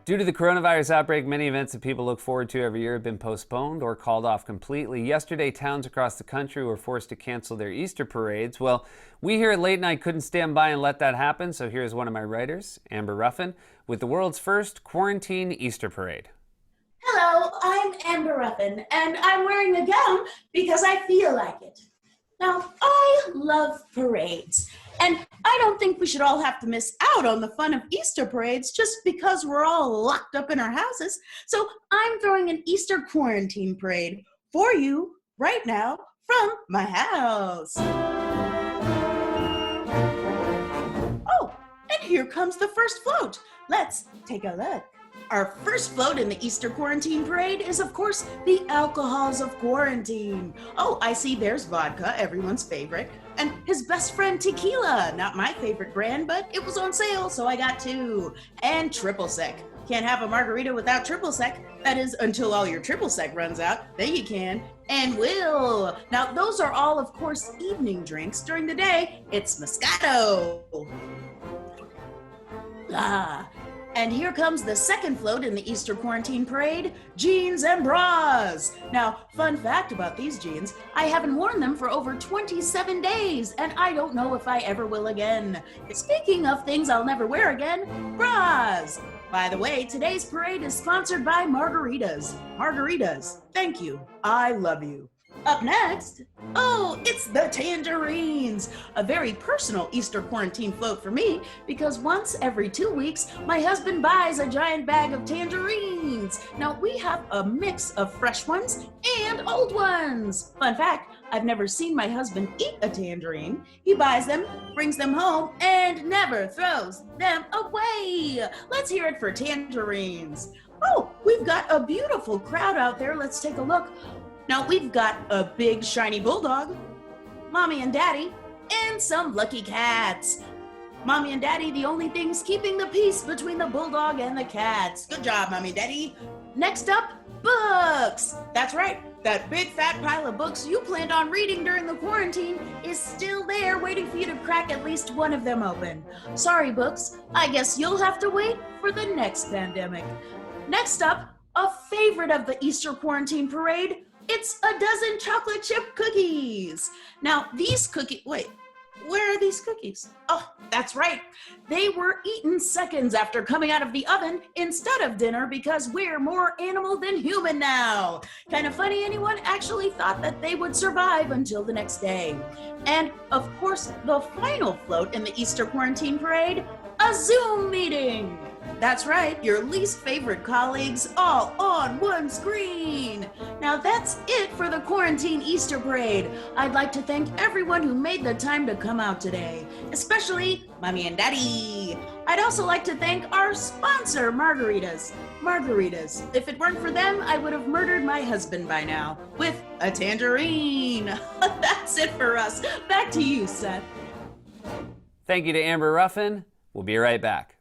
Due to the coronavirus outbreak, many events that people look forward to every year have been postponed or called off completely. Yesterday, towns across the country were forced to cancel their Easter parades. Well, we here at Late Night couldn't stand by and let that happen, so here's one of my writers, Amber Ruffin, with the world's first quarantine Easter parade. Hello, I'm Amber Ruffin, and I'm wearing a gown because I feel like it. Now, I love parades, and I don't think we should all have to miss out on the fun of Easter parades just because we're all locked up in our houses. So I'm throwing an Easter quarantine parade for you right now from my house. Oh, and here comes the first float. Let's take a look. Our first float in the Easter quarantine parade is, of course, the alcohols of quarantine. Oh, I see there's vodka, everyone's favorite, and his best friend tequila. Not my favorite brand, but it was on sale, so I got two. And triple sec. Can't have a margarita without triple sec. That is, until all your triple sec runs out. Then you can. And will. Now, those are all, of course, evening drinks. During the day, it's Moscato. And here comes the second float in the Easter quarantine parade, jeans and bras. Now, fun fact about these jeans, I haven't worn them for over 27 days, and I don't know if I ever will again. Speaking of things I'll never wear again, bras. By the way, today's parade is sponsored by Margaritas. Margaritas, thank you. I love you. Up next, oh, it's the tangerines. A very personal Easter quarantine float for me because once every 2 weeks, my husband buys a giant bag of tangerines. Now, we have a mix of fresh ones and old ones. Fun fact, I've never seen my husband eat a tangerine. He buys them, brings them home, and never throws them away. Let's hear it for tangerines. Oh, we've got a beautiful crowd out there. Let's take a look. Now, we've got a big shiny bulldog, mommy and daddy, and some lucky cats. Mommy and daddy, the only things keeping the peace between the bulldog and the cats. Good job, mommy and daddy. Next up, books. That's right, that big fat pile of books you planned on reading during the quarantine is still there waiting for you to crack at least one of them open. Sorry, books, I guess you'll have to wait for the next pandemic. Next up, a favorite of the Easter quarantine parade, it's a dozen chocolate chip cookies. Now, these cookies, wait, where are these cookies? Oh, that's right. They were eaten seconds after coming out of the oven instead of dinner because we're more animal than human now. Kind of funny anyone actually thought that they would survive until the next day. And, of course, the final float in the Easter quarantine parade, a Zoom meeting. That's right, your least favorite colleagues all on one screen. Now that's it for the quarantine Easter parade. I'd like to thank everyone who made the time to come out today, especially Mommy and Daddy. I'd also like to thank our sponsor, Margaritas. Margaritas. If it weren't for them, I would have murdered my husband by now with a tangerine. That's it for us. Back to you, Seth. Thank you to Amber Ruffin. We'll be right back.